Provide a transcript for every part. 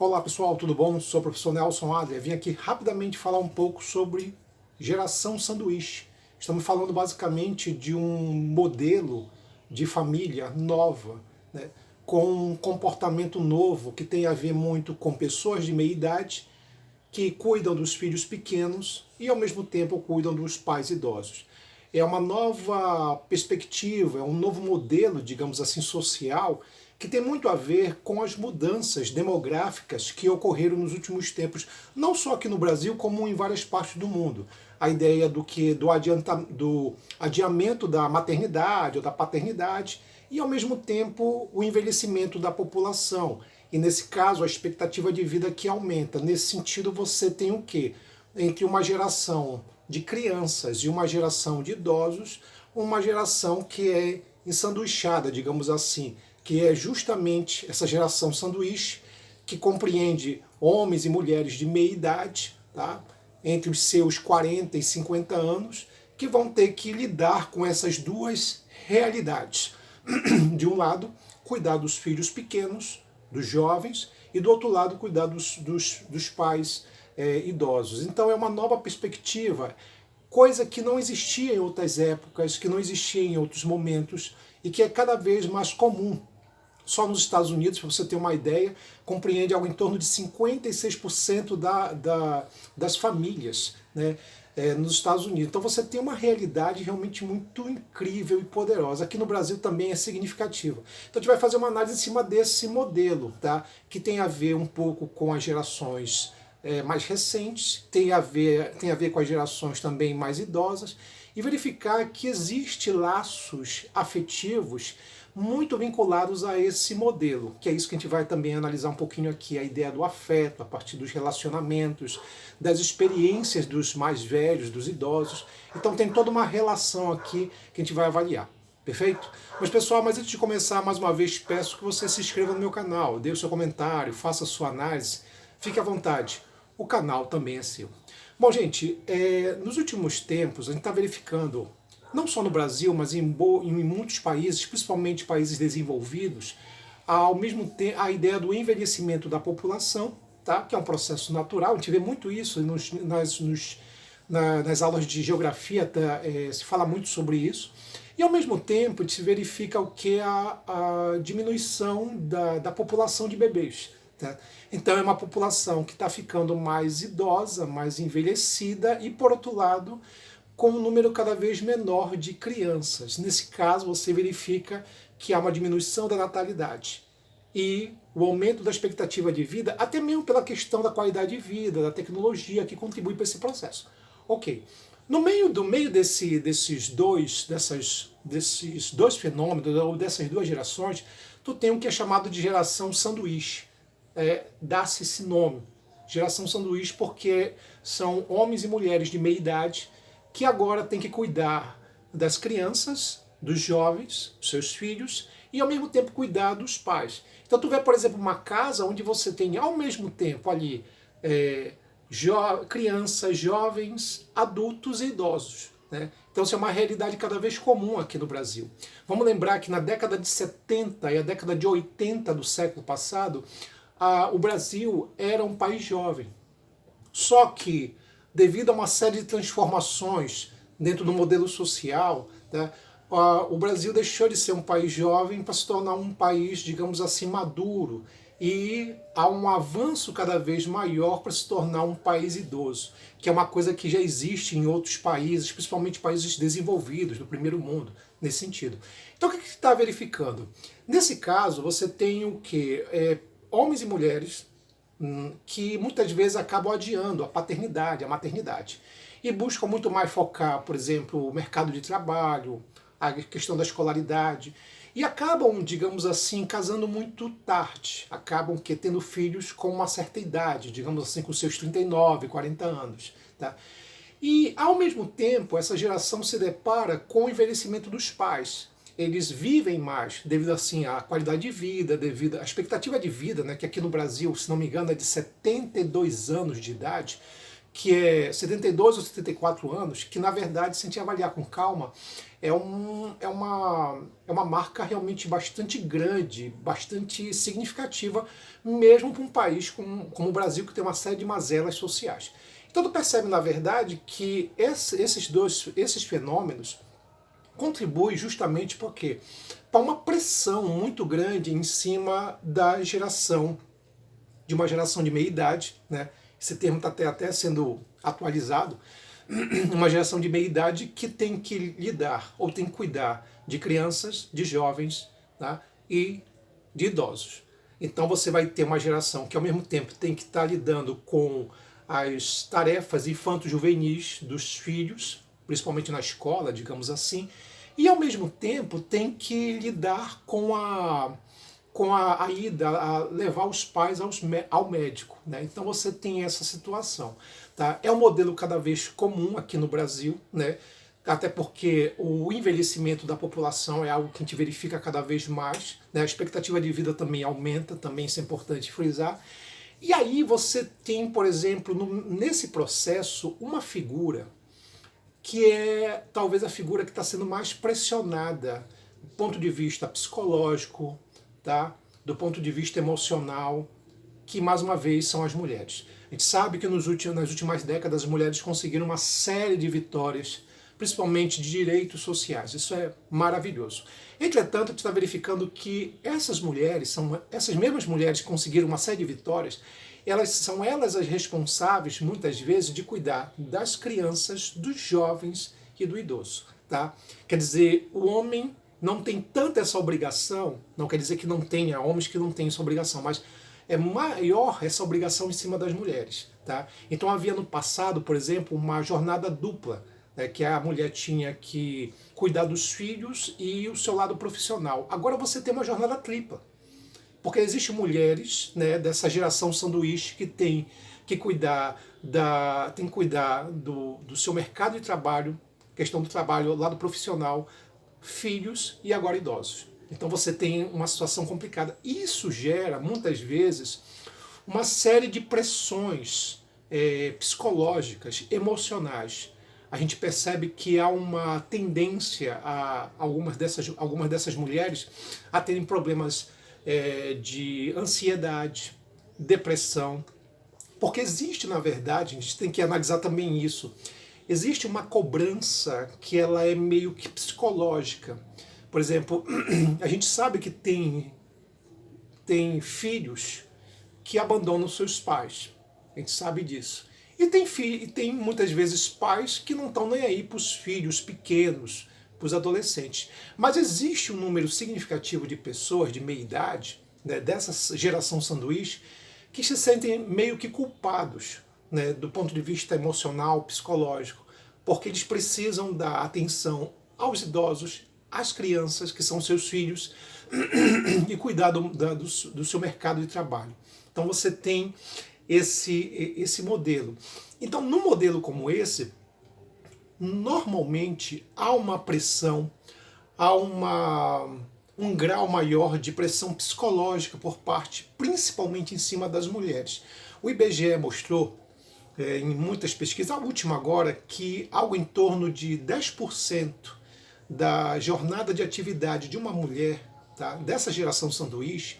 Olá pessoal, tudo bom? Sou o professor Nelson Adler. Vim aqui rapidamente falar um pouco sobre geração sanduíche. Estamos falando basicamente de um modelo de família nova, né, com um comportamento novo que tem a ver muito com pessoas de meia idade que cuidam dos filhos pequenos e ao mesmo tempo cuidam dos pais idosos. É uma nova perspectiva, é um novo modelo, digamos assim, social, que tem muito a ver com as mudanças demográficas que ocorreram nos últimos tempos, não só aqui no Brasil, como em várias partes do mundo. A ideia do adiamento da maternidade ou da paternidade e, ao mesmo tempo, o envelhecimento da população. E, nesse caso, a expectativa de vida que aumenta. Nesse sentido, você tem o quê? Entre uma geração de crianças e uma geração de idosos, uma geração que é ensanduichada, digamos assim, que é justamente essa geração sanduíche, que compreende homens e mulheres de meia idade, tá? Entre os seus 40 e 50 anos, que vão ter que lidar com essas duas realidades. De um lado, cuidar dos filhos pequenos, dos jovens, e do outro lado, cuidar dos pais idosos. Então é uma nova perspectiva, coisa que não existia em outras épocas, que não existia em outros momentos e que é cada vez mais comum. Só nos Estados Unidos, para você ter uma ideia, compreende algo em torno de 56% das famílias, né, nos Estados Unidos. Então você tem uma realidade realmente muito incrível e poderosa. Aqui no Brasil também é significativa. Então a gente vai fazer uma análise em cima desse modelo, tá, que tem a ver um pouco com as gerações mais recentes, tem a ver com as gerações também mais idosas, e verificar que existe laços afetivos muito vinculados a esse modelo, que é isso que a gente vai também analisar um pouquinho aqui, a ideia do afeto, a partir dos relacionamentos, das experiências dos mais velhos, dos idosos. Então tem toda uma relação aqui que a gente vai avaliar. Perfeito? Mas pessoal, antes de começar, mais uma vez peço que você se inscreva no meu canal, dê o seu comentário, faça a sua análise, fique à vontade. O canal também é seu. Bom, gente, nos últimos tempos a gente está verificando, não só no Brasil, mas em muitos países, principalmente países desenvolvidos, ao mesmo tempo a ideia do envelhecimento da população, tá? Que é um processo natural. A gente vê muito isso nas aulas de geografia, tá? Se fala muito sobre isso. E ao mesmo tempo se verifica o que é a diminuição da população de bebês. Tá? Então é uma população que está ficando mais idosa, mais envelhecida e, por outro lado, com um número cada vez menor de crianças. Nesse caso, você verifica que há uma diminuição da natalidade e o aumento da expectativa de vida, até mesmo pela questão da qualidade de vida, da tecnologia que contribui para esse processo. Ok. No meio desses dois fenômenos, ou dessas duas gerações, tu tem o que é chamado de geração sanduíche. Dá-se esse nome, geração sanduíche, porque são homens e mulheres de meia idade que agora têm que cuidar das crianças, dos jovens, seus filhos, e ao mesmo tempo cuidar dos pais. Então tu vê, por exemplo, uma casa onde você tem ao mesmo tempo ali crianças, jovens, adultos e idosos. Né? Então isso é uma realidade cada vez comum aqui no Brasil. Vamos lembrar que na década de 70 e a década de 80 do século passado, o Brasil era um país jovem. Só que, devido a uma série de transformações dentro do modelo social, né, o Brasil deixou de ser um país jovem para se tornar um país, digamos assim, maduro. E há um avanço cada vez maior para se tornar um país idoso, que é uma coisa que já existe em outros países, principalmente países desenvolvidos, do primeiro mundo, nesse sentido. Então o que está verificando? Nesse caso, você tem o quê? Homens e mulheres que muitas vezes acabam adiando a paternidade, a maternidade, e buscam muito mais focar, por exemplo, o mercado de trabalho, a questão da escolaridade, e acabam, digamos assim, casando muito tarde, acabam tendo filhos com uma certa idade, digamos assim, com seus 39, 40 anos. Tá? E, ao mesmo tempo, essa geração se depara com o envelhecimento dos pais. Eles vivem mais devido assim à qualidade de vida, devido à expectativa de vida, né, que aqui no Brasil, se não me engano, é de 72 anos de idade, que é 72 ou 74 anos, que na verdade, se a gente avaliar com calma, é uma marca realmente bastante grande, bastante significativa, mesmo para um país como o Brasil, que tem uma série de mazelas sociais. Então tu percebe, na verdade, que esses fenômenos contribuem justamente porque para uma pressão muito grande em cima de uma geração de meia idade, né? Esse termo está até sendo atualizado, uma geração de meia idade que tem que lidar ou tem que cuidar de crianças, de jovens, tá? E de idosos. Então você vai ter uma geração que ao mesmo tempo tem que estar lidando com as tarefas infanto-juvenis dos filhos, principalmente na escola, digamos assim, e ao mesmo tempo tem que lidar com a ida, a levar os pais ao médico. Né? Então você tem essa situação. Tá? É um modelo cada vez comum aqui no Brasil, né? Até porque o envelhecimento da população é algo que a gente verifica cada vez mais. Né? A expectativa de vida também aumenta, também isso é importante frisar. E aí você tem, por exemplo, nesse processo, uma figura que é talvez a figura que está sendo mais pressionada do ponto de vista psicológico, tá? Do ponto de vista emocional, que mais uma vez são as mulheres. A gente sabe que nas últimas décadas as mulheres conseguiram uma série de vitórias, principalmente de direitos sociais. Isso é maravilhoso. Entretanto, a gente está verificando que essas mesmas mulheres que conseguiram uma série de vitórias, são elas as responsáveis, muitas vezes, de cuidar das crianças, dos jovens e do idoso. Tá? Quer dizer, o homem não tem tanta essa obrigação, não quer dizer que não tenha homens que não tenham essa obrigação, mas é maior essa obrigação em cima das mulheres. Tá? Então havia no passado, por exemplo, uma jornada dupla, né, que a mulher tinha que cuidar dos filhos e o seu lado profissional. Agora você tem uma jornada tripla, porque existem mulheres, né, dessa geração sanduíche que tem que cuidar do seu mercado de trabalho, questão do trabalho, lado profissional, filhos e agora idosos. Então você tem uma situação complicada. Isso gera, muitas vezes, uma série de pressões psicológicas, emocionais. A gente percebe que há uma tendência a algumas dessas mulheres a terem problemas de ansiedade, depressão, porque existe, na verdade, a gente tem que analisar também isso, existe uma cobrança que ela é meio que psicológica. Por exemplo, a gente sabe que tem filhos que abandonam seus pais. A gente sabe disso. E tem muitas vezes pais que não estão nem aí para os filhos pequenos, para os adolescentes. Mas existe um número significativo de pessoas de meia idade, né, dessa geração sanduíche, que se sentem meio que culpados, né, do ponto de vista emocional, psicológico, porque eles precisam dar atenção aos idosos, às crianças, que são seus filhos, e cuidar do seu mercado de trabalho. Então você tem esse modelo. Então, num modelo como esse, normalmente há uma pressão, há um grau maior de pressão psicológica por parte, principalmente em cima das mulheres. O IBGE mostrou, em muitas pesquisas, a última agora, que algo em torno de 10% da jornada de atividade de uma mulher, tá, dessa geração sanduíche,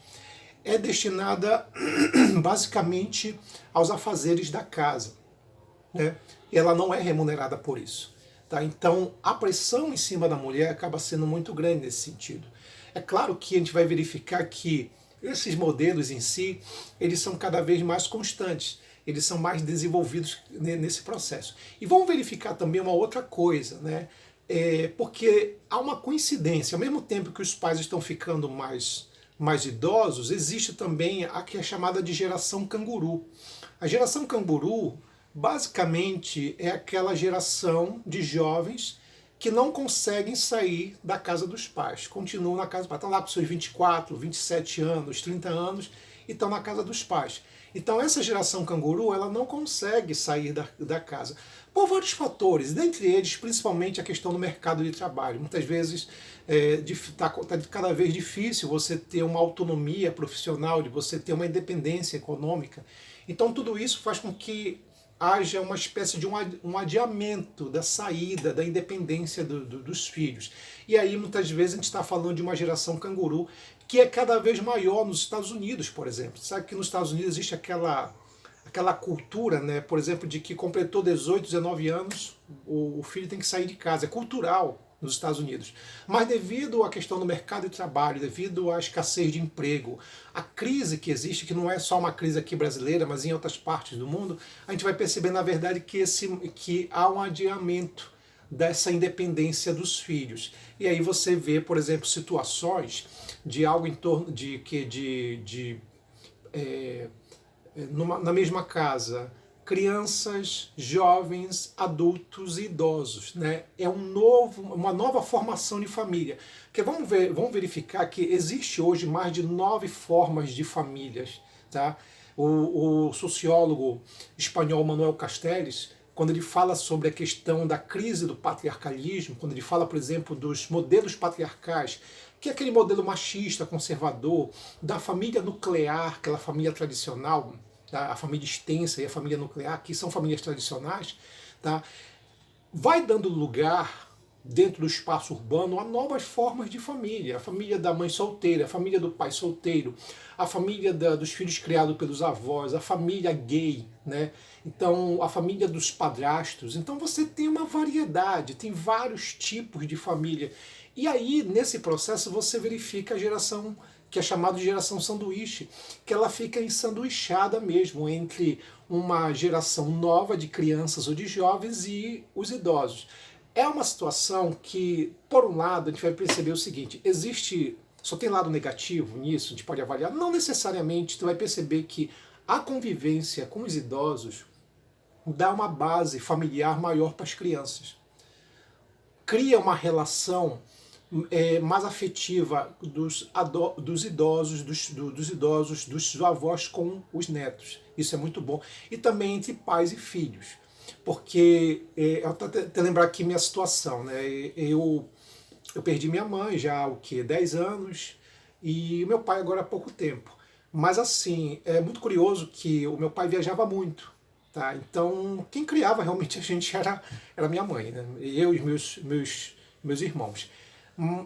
é destinada basicamente aos afazeres da casa. Né? Ela não é remunerada por isso. Tá? Então, a pressão em cima da mulher acaba sendo muito grande nesse sentido. É claro que a gente vai verificar que esses modelos em si, eles são cada vez mais constantes, eles são mais desenvolvidos nesse processo. E vamos verificar também uma outra coisa, né? Porque há uma coincidência, ao mesmo tempo que os pais estão ficando mais idosos, existe também a que é chamada de geração canguru. A geração canguru, basicamente, é aquela geração de jovens que não conseguem sair da casa dos pais, continuam na casa dos pais, estão lá com seus 24, 27 anos, 30 anos e estão na casa dos pais. Então essa geração canguru, ela não consegue sair da casa, por vários fatores, dentre eles principalmente a questão do mercado de trabalho. Muitas vezes está cada vez difícil você ter uma autonomia profissional, de você ter uma independência econômica. Então tudo isso faz com que haja uma espécie de um adiamento da saída, da independência dos filhos. E aí, muitas vezes, a gente está falando de uma geração canguru que é cada vez maior nos Estados Unidos, por exemplo. Sabe que nos Estados Unidos existe aquela cultura, né, por exemplo, de que completou 18, 19 anos, o filho tem que sair de casa. É cultural nos Estados Unidos. Mas devido à questão do mercado de trabalho, devido à escassez de emprego, a crise que existe, que não é só uma crise aqui brasileira, mas em outras partes do mundo, a gente vai perceber, na verdade, que há um adiamento dessa independência dos filhos. E aí você vê, por exemplo, situações de algo em torno na mesma casa, crianças, jovens, adultos e idosos, né? É uma nova formação de família. Porque vamos verificar que existe hoje mais de 9 formas de famílias, tá? O sociólogo espanhol Manuel Castells, quando ele fala sobre a questão da crise do patriarcalismo, quando ele fala, por exemplo, dos modelos patriarcais, que é aquele modelo machista, conservador, da família nuclear, aquela família tradicional, tá? A família extensa e a família nuclear, que são famílias tradicionais, tá? Vai dando lugar dentro do espaço urbano a novas formas de família. A família da mãe solteira, a família do pai solteiro, a família dos filhos criados pelos avós, a família gay, né? Então, a família dos padrastos. Então você tem uma variedade, tem vários tipos de família. E aí, nesse processo, você verifica a geração que é chamada de geração sanduíche, que ela fica ensanduichada mesmo entre uma geração nova de crianças ou de jovens e os idosos. É uma situação que, por um lado, a gente vai perceber o seguinte, só tem lado negativo nisso, a gente pode avaliar, não necessariamente, tu vai perceber que a convivência com os idosos dá uma base familiar maior para as crianças. Cria uma relação mais afetiva dos idosos, dos avós com os netos. Isso é muito bom. E também entre pais e filhos. Porque, eu até lembrar aqui minha situação, né? Eu perdi minha mãe já há 10 anos, e o meu pai agora há pouco tempo. Mas assim, é muito curioso que o meu pai viajava muito. Tá? Então, quem criava realmente a gente era minha mãe, né? Eu e meus irmãos.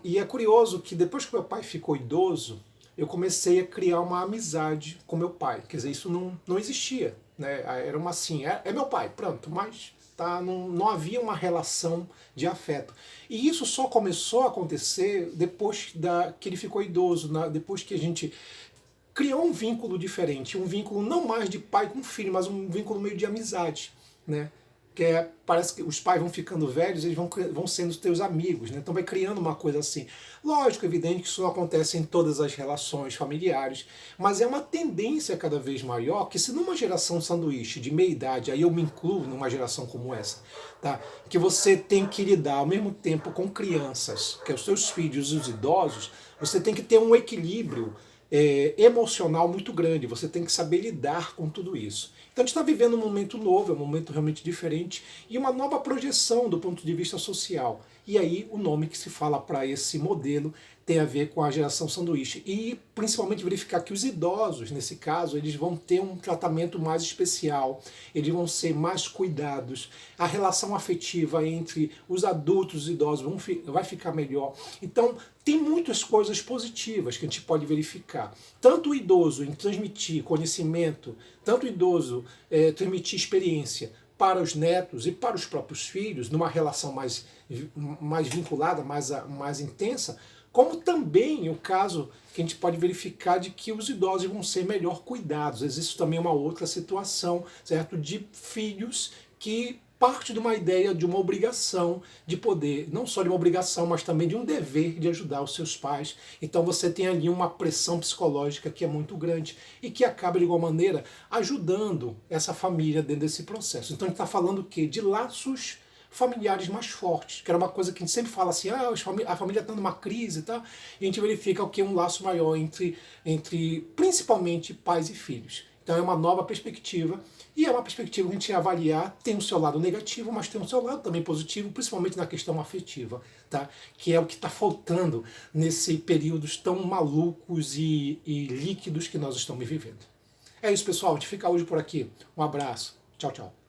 E é curioso que depois que meu pai ficou idoso, eu comecei a criar uma amizade com meu pai. Quer dizer, isso não existia, né? Era uma assim, é meu pai, pronto, mas tá, não havia uma relação de afeto. E isso só começou a acontecer depois que ele ficou idoso, depois que a gente criou um vínculo diferente, um vínculo não mais de pai com filho, mas um vínculo meio de amizade, né? Parece que os pais vão ficando velhos, eles vão sendo teus amigos, né? Então vai criando uma coisa assim. Lógico, evidente que isso não acontece em todas as relações familiares, mas é uma tendência cada vez maior que se numa geração sanduíche de meia idade, aí eu me incluo numa geração como essa, tá? Que você tem que lidar ao mesmo tempo com crianças, que é os seus filhos e os idosos, você tem que ter um equilíbrio emocional muito grande, você tem que saber lidar com tudo isso. Então a gente está vivendo um momento novo, é um momento realmente diferente e uma nova projeção do ponto de vista social. E aí o nome que se fala para esse modelo tem a ver com a geração sanduíche. E principalmente verificar que os idosos, nesse caso, eles vão ter um tratamento mais especial, eles vão ser mais cuidados, a relação afetiva entre os adultos e os idosos vai ficar melhor. Então, tem muitas coisas positivas que a gente pode verificar. Tanto o idoso em transmitir conhecimento, tanto o idoso transmitir experiência para os netos e para os próprios filhos, numa relação mais vinculada, mais intensa, como também o caso que a gente pode verificar de que os idosos vão ser melhor cuidados. Existe também uma outra situação, certo, de filhos que parte de uma ideia de uma obrigação de poder, não só de uma obrigação, mas também de um dever de ajudar os seus pais. Então você tem ali uma pressão psicológica que é muito grande e que acaba, de igual maneira, ajudando essa família dentro desse processo. Então a gente está falando o quê? De laços familiares mais fortes, que era uma coisa que a gente sempre fala assim, a família está numa crise e tal, e a gente verifica o que é um laço maior entre principalmente pais e filhos. Então é uma nova perspectiva, e é uma perspectiva que a gente avaliar, tem o seu lado negativo, mas tem o seu lado também positivo, principalmente na questão afetiva, tá? Que é o que está faltando nesse períodos tão malucos e líquidos que nós estamos vivendo. É isso, pessoal, a gente fica hoje por aqui. Um abraço. Tchau, tchau.